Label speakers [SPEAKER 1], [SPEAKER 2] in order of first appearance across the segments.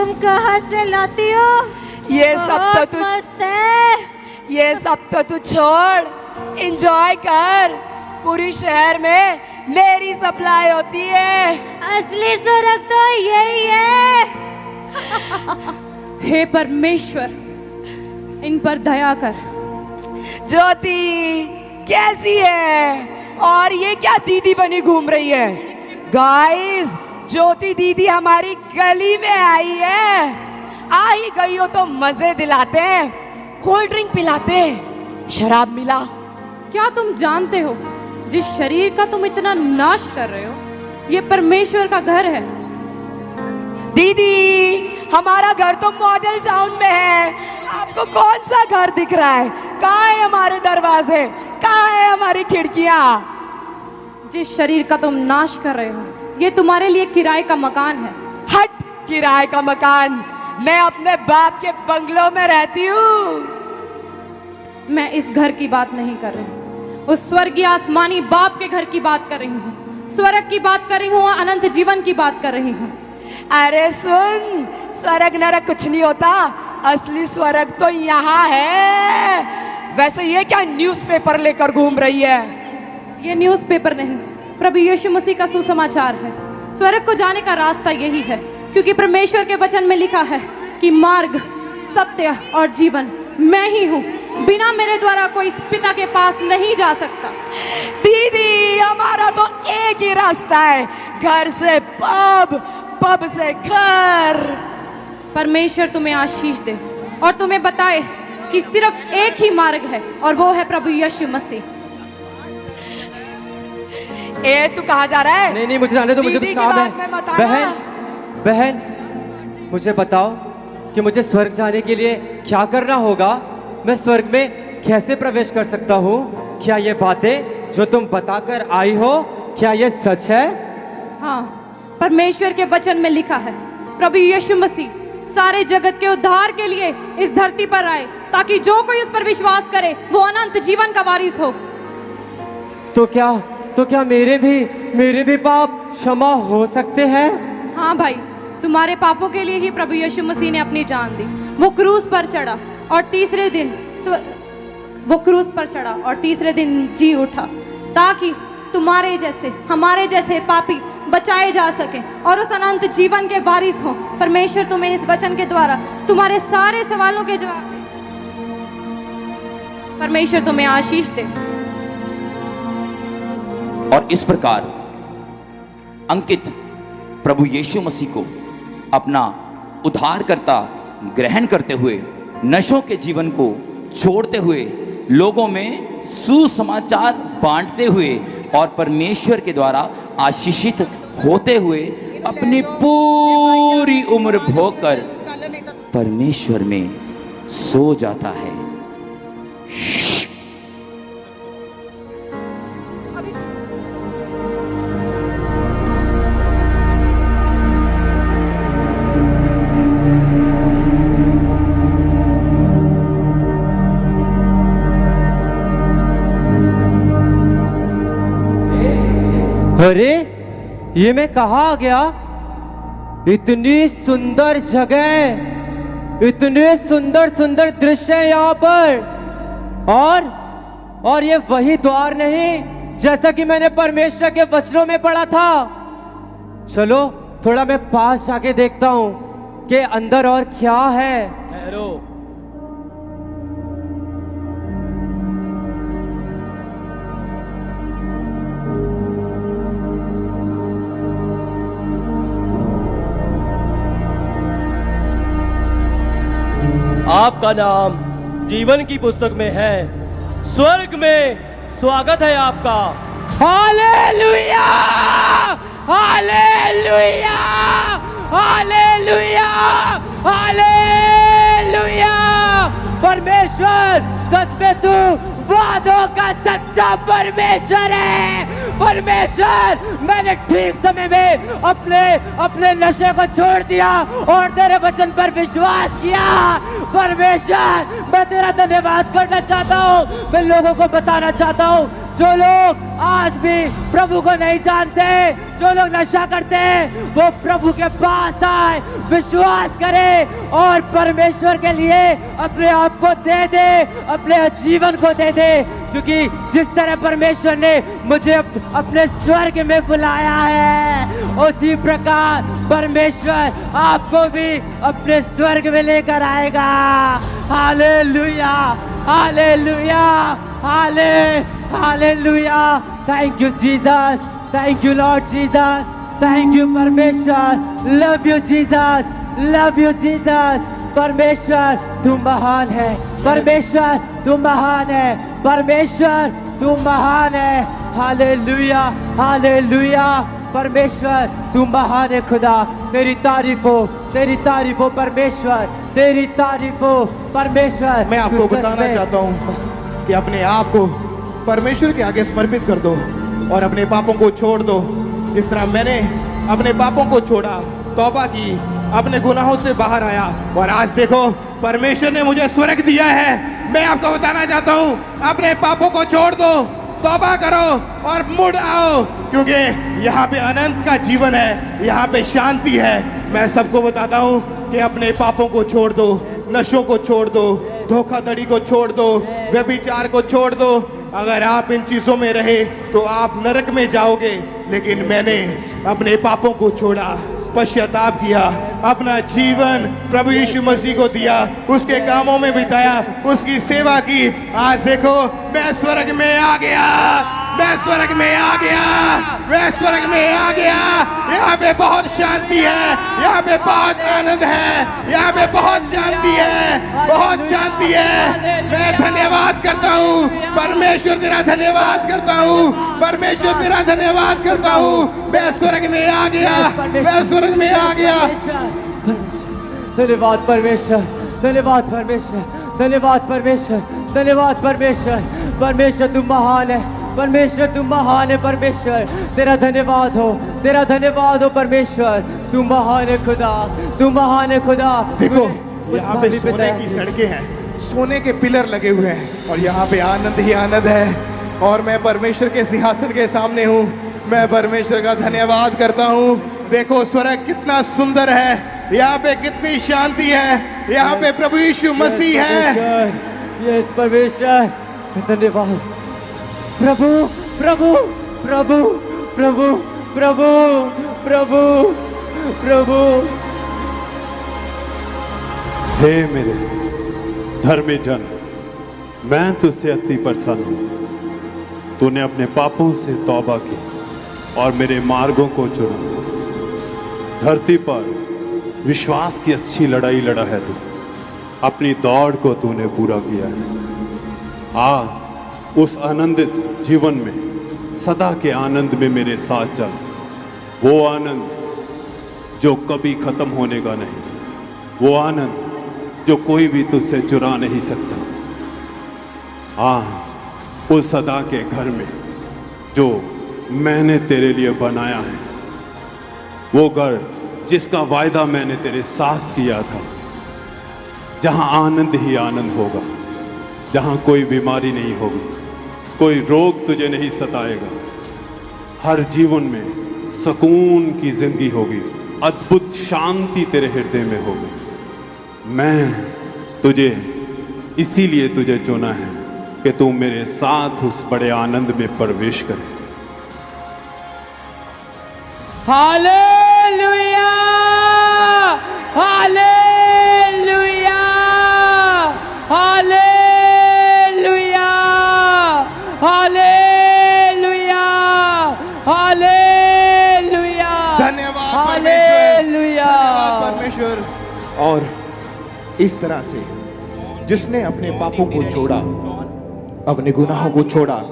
[SPEAKER 1] तुम कहाँ से लाती हो?
[SPEAKER 2] ये सब तो
[SPEAKER 1] मस्त है।
[SPEAKER 2] ये सब तो तू छोड़, एंजॉय कर। पूरी शहर में मेरी सप्लाई होती है।
[SPEAKER 1] असली सुरग तो यही है।
[SPEAKER 3] हे परमेश्वर, इन पर दया कर।
[SPEAKER 2] ज्योति कैसी है? और ये क्या दीदी बनी घूम रही है? गाइस, ज्योति दीदी हमारी गली में आई है। आ ही गई हो तो मजे दिलाते हैं, कोल्ड ड्रिंक पिलाते हैं, शराब मिला।
[SPEAKER 3] क्या तुम जानते हो जिस शरीर का तुम इतना नाश कर रहे हो, ये परमेश्वर का घर है।
[SPEAKER 2] दीदी, हमारा घर तो मॉडल टाउन में है, आपको कौन सा घर दिख रहा है? कहाँ है हमारे दरवाजे? कहाँ है हमारी खिड़कियाँ?
[SPEAKER 3] जिस शरीर का तुम नाश कर रहे हो, ये तुम्हारे लिए किराए का मकान है।
[SPEAKER 2] हट, किराए का मकान? मैं अपने बाप के बंगलों में रहती हूँ।
[SPEAKER 3] मैं इस घर की बात नहीं कर रही हूँ, उस स्वर्गीय आसमानी बाप के घर की बात कर रही हूँ, स्वर्ग की बात कर रही हूँ, अनंत जीवन की बात कर रही हूँ।
[SPEAKER 2] अरे सुन, स्वर्ग नरक कुछ नहीं होता, असली स्वर्ग तो यहाँ है। वैसे ये क्या न्यूज़पेपर लेकर घूम रही है?
[SPEAKER 3] ये न्यूज़पेपर नहीं, प्रभु यीशु मसीह का सुसमाचार है। स्वर्ग को जाने का रास्ता यही है, क्योंकि परमेश्वर के वचन में लिखा है कि मार्ग, सत्य और जीवन मैं ही हूँ। बिना मेरे द्वारा कोई इस पिता के पास नहीं जा सकता।
[SPEAKER 2] दीदी, हमारा तो एक ही रास्ता है, घर से पब, पब से घर।
[SPEAKER 3] परमेश्वर तुम्हें आशीष दे और तुम्हें बताए कि सिर्फ एक ही मार्ग है, और वो है प्रभु यीशु मसीह।
[SPEAKER 2] ए, तू कहाँ जा रहा है?
[SPEAKER 4] नहीं, मुझे जाने दो, मुझे कुछ काम है। बहन, बहन, मुझे बताओ कि मुझे स्वर्ग जाने के लिए क्या करना होगा? मैं स्वर्ग में कैसे प्रवेश कर सकता हूँ? क्या ये बातें जो तुम बताकर आई हो, क्या ये सच है?
[SPEAKER 3] हाँ, परमेश्वर के वचन में लिखा है प्रभु यीशु मसीह सारे जगत के उद्धार के लिए इस धरती पर आए, ताकि जो कोई उस पर विश्वास करे वो अनंत जीवन का वारिस हो।
[SPEAKER 4] तो क्या मेरे भी पाप क्षमा हो सकते हैं?
[SPEAKER 3] हाँ भाई, तुम्हारे पापों के लिए ही प्रभु यीशु मसीह ने अपनी जान दी। वो क्रूस पर चढ़ा और तीसरे दिन जी उठा, ताकि तुम्हारे जैसे, हमारे जैसे पापी बचाए जा सके और उस अनंत जीवन के वारिस हो। परमेश्वर तुम्हें इस वचन के द्वारा तुम्हारे सारे सवालों के जवाब दे। परमेश्वर तुम्हें आशीष दे।
[SPEAKER 5] और इस प्रकार अंकित प्रभु यीशु मसीह को अपना उद्धारकर्ता ग्रहण करते हुए, नशों के जीवन को छोड़ते हुए, लोगों में सुसमाचार बांटते हुए और परमेश्वर के द्वारा आशीषित होते हुए अपनी पूरी उम्र भोगकर परमेश्वर में सो जाता है।
[SPEAKER 4] अरे, ये मैं कहाँ आ गया? इतनी सुंदर जगह, इतने सुंदर सुंदर दृश्य है यहाँ पर। और ये वही द्वार नहीं जैसा कि मैंने परमेश्वर के वचनों में पढ़ा था। चलो थोड़ा मैं पास जाके देखता हूँ कि अंदर और क्या है।
[SPEAKER 6] ठहरो, आपका नाम जीवन की पुस्तक में है। स्वर्ग में स्वागत है आपका।
[SPEAKER 4] हालेलुया! हालेलुया! हालेलुया! हालेलुया! परमेश्वर सच में तू वादों का सच्चा परमेश्वर है। परमेश्वर, मैंने ठीक समय में अपने नशे को छोड़ दिया और तेरे वचन पर विश्वास किया। परमेश्वर, मैं तेरा धन्यवाद करना चाहता हूँ। मैं लोगों को बताना चाहता हूँ जो लोग आज भी प्रभु को नहीं जानते, जो लोग नशा करते हैं, वो प्रभु के पास आए, विश्वास करे और परमेश्वर के लिए अपने आप को दे दे, अपने जीवन को दे दे। क्योंकि जिस तरह परमेश्वर ने मुझे अपने स्वर्ग में बुलाया है, उसी प्रकार परमेश्वर आपको भी अपने स्वर्ग में लेकर आएगा। Hallelujah, hallelujah, hallelujah. Thank you Jesus, thank you Lord Jesus, thank you परमेश्वर। Love you Jesus, love you Jesus. परमेश्वर तू महान है, परमेश्वर तू महान है, परमेश्वर तू महान है। Hallelujah, hallelujah. परमेश्वर तू महान है खुदा। तेरी तारीफ हो, तेरी तारीफ हो परमेश्वर, तेरी तारीफ हो परमेश्वर।
[SPEAKER 7] मैं आपको बताना चाहता हूँ कि अपने आप को परमेश्वर के आगे समर्पित कर दो और अपने पापों को छोड़ दो। जिस तरह मैंने अपने पापों को छोड़ा, तौबा की, अपने गुनाहों से बाहर आया और आज देखो परमेश्वर ने मुझे स्वर्ग दिया है। मैं आपको बताना चाहता हूँ, अपने पापों को छोड़ दो, तौबा करो और मुड़ आओ, क्योंकि यहाँ पे अनंत का जीवन है, यहाँ पे शांति है। मैं सबको बताता हूँ कि अपने पापों को छोड़ दो, नशों को छोड़ दो, धोखाधड़ी को छोड़ दो, व्यभिचार को छोड़ दो। अगर आप इन चीजों में रहे तो आप नरक में जाओगे, लेकिन मैंने अपने पापों को छोड़ा, पश्चाताप किया, अपना जीवन प्रभु यीशु मसीह को दिया, उसके कामों में बिताया, उसकी सेवा की। आज देखो मैं स्वर्ग में आ गया, मैं स्वर्ग में आ गया, मैं स्वर्ग में आ गया। यहाँ पे बहुत शांति है, यहाँ पे बहुत आनंद है, यहाँ पे बहुत शांति है, बहुत शांति है। मैं धन्यवाद करता हूँ परमेश्वर, तेरा धन्यवाद करता हूँ परमेश्वर, तेरा धन्यवाद करता हूँ। मैं स्वर्ग में आ गया, मैं स्वर्ग में आ गया।
[SPEAKER 4] धन्यवाद परमेश्वर, धन्यवाद परमेश्वर, धन्यवाद परमेश्वर, धन्यवाद परमेश्वर। परमेश्वर तुम महान है, परमेश्वर तुम महान है। परमेश्वर तेरा धन्यवाद हो, तेरा धन्यवाद हो परमेश्वर। तू महान है खुदा, तू महान है खुदा।
[SPEAKER 7] देखो यहाँ पे सोने की सड़कें हैं, सोने के पिलर लगे हुए हैं और यहाँ पे आनंद ही आनंद है। और मैं परमेश्वर के सिंहासन के सामने हूँ, मैं परमेश्वर का धन्यवाद करता हूँ। देखो स्वर्ग कितना सुंदर है, यहाँ पे कितनी शांति है, यहाँ पे प्रभु यीशु मसीह है।
[SPEAKER 4] यस परमेश्वर, धन्यवाद प्रभु, प्रभु, प्रभु, प्रभु, प्रभु, प्रभु, प्रभु।
[SPEAKER 8] हे मेरे धर्मी जन, मैं तुझसे अति प्रसन्न हूँ। तूने अपने पापों से तौबा की और मेरे मार्गों को चुना। धरती पर विश्वास की अच्छी लड़ाई लड़ा है तू, अपनी दौड़ को तूने पूरा किया है। आ उस आनंदित जीवन में, सदा के आनंद में मेरे साथ चल। वो आनंद जो कभी खत्म होने का नहीं, वो आनंद जो कोई भी तुझसे चुरा नहीं सकता। उस सदा के घर में जो मैंने तेरे लिए बनाया है, वो घर जिसका वायदा मैंने तेरे साथ किया था, जहां आनंद ही आनंद होगा, जहां कोई बीमारी नहीं होगी, कोई रोग तुझे नहीं सताएगा। हर जीवन में सुकून की जिंदगी होगी, अद्भुत शांति तेरे हृदय में होगी। मैं तुझे इसीलिए तुझे चुना है कि तू मेरे साथ उस बड़े आनंद में प्रवेश करे।
[SPEAKER 4] Hallelujah, hallelujah, hallelujah, hallelujah, hallelujah.
[SPEAKER 7] धन्यवाद
[SPEAKER 4] हालेलुया,
[SPEAKER 7] परमेश्वर। और इस तरह से जिसने अपने पापों को छोड़ा, अपने गुनाहों को छोड़ा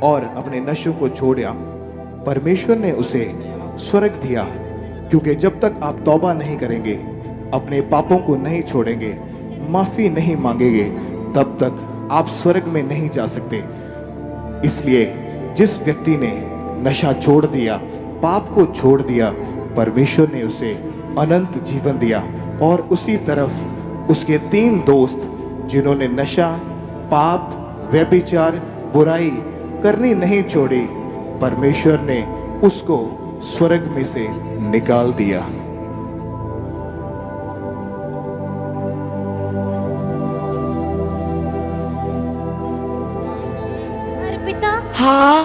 [SPEAKER 7] और अपने नशों को छोड़ा, परमेश्वर ने उसे स्वर्ग दिया। क्योंकि जब तक आप तौबा नहीं करेंगे, अपने पापों को नहीं छोड़ेंगे, माफी नहीं मांगेंगे, तब तक आप स्वर्ग में नहीं जा सकते। इसलिए जिस व्यक्ति ने नशा छोड़ दिया, पाप को छोड़ दिया, परमेश्वर ने उसे अनंत जीवन दिया। और उसी तरफ उसके 3 दोस्त जिन्होंने नशा, पाप, व्यभिचार, बुराई करनी नहीं छोड़ी, परमेश्वर ने उसको स्वर्ग में से निकाल दिया।
[SPEAKER 1] अर्पिता,
[SPEAKER 2] हाँ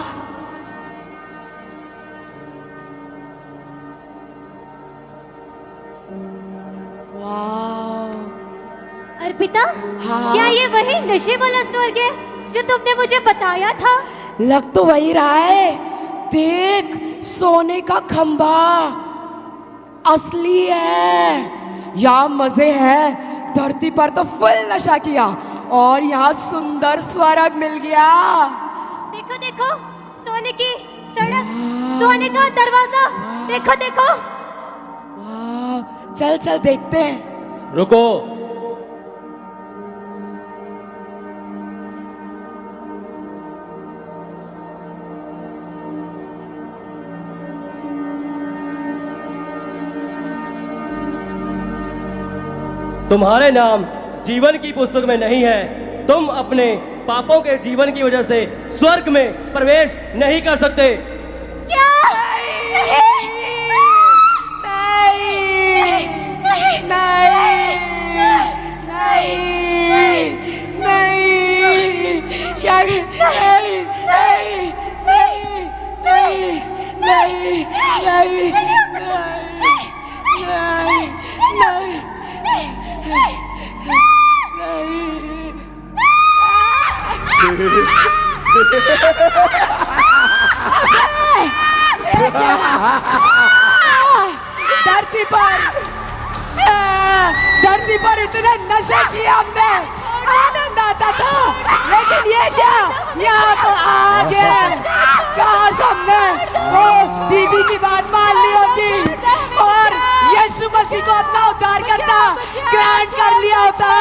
[SPEAKER 2] वाह,
[SPEAKER 1] अर्पिता,
[SPEAKER 2] हाँ।
[SPEAKER 1] क्या ये वही नशे वाला स्वर्ग है जो तुमने मुझे बताया था?
[SPEAKER 2] लग तो वही रहा है। देख, सोने का खंबा असली है। यहाँ मजे हैं। धरती पर तो फुल नशा किया और यहाँ सुंदर स्वर्ग मिल गया।
[SPEAKER 1] देखो देखो, सोने की सड़क, सोने का दरवाजा, देखो देखो।
[SPEAKER 2] वाह, चल चल देखते हैं।
[SPEAKER 6] रुको, तुम्हारे नाम जीवन की पुस्तक में नहीं है। तुम अपने पापों के जीवन की वजह से स्वर्ग में प्रवेश नहीं कर सकते।
[SPEAKER 1] क्या?
[SPEAKER 2] धरती पर इतने नशे किए हमने, आनंद आता था, लेकिन ये क्या, यहाँ तो आ गए। काश हमने वो दीदी की बात मान ली होती और यीशु मसीह को अपना उद्धार करता ग्रांट कर लिया होता।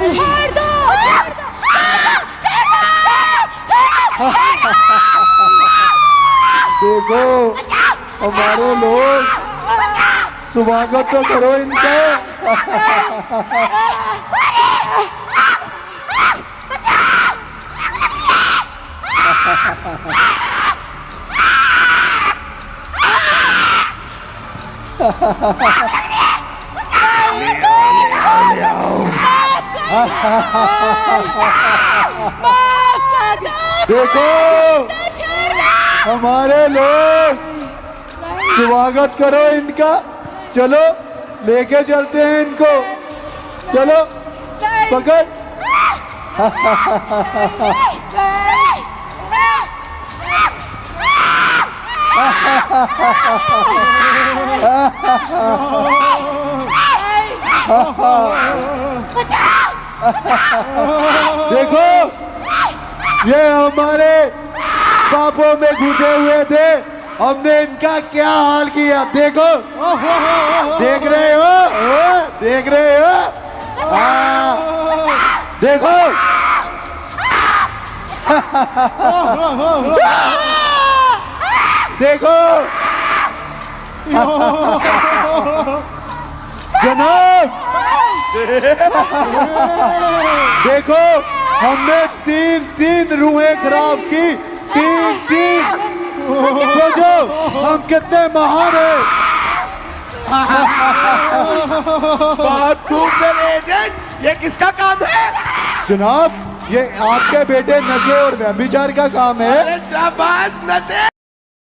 [SPEAKER 1] छोड़ दो,
[SPEAKER 9] देखो हमारे लोग, स्वागत तो करो इनका। देखो हमारे लोग, स्वागत करो इनका। चलो लेके चलते हैं इनको, चलो पकड़। देखो ये हमारे पापों में घुसे हुए थे, हमने इनका क्या हाल किया। देखो, देख रहे हो, देख रहे हो, देखो। देखो जनाब, देखो हमने तीन रूहें खराब की, तीन। सोचो हम कितने महान हैं।
[SPEAKER 7] बहुत खूब एजेंट, ये किसका काम है?
[SPEAKER 9] जनाब ये आपके बेटे नशे और व्यभिचार का काम है।
[SPEAKER 7] शाबाश नशे।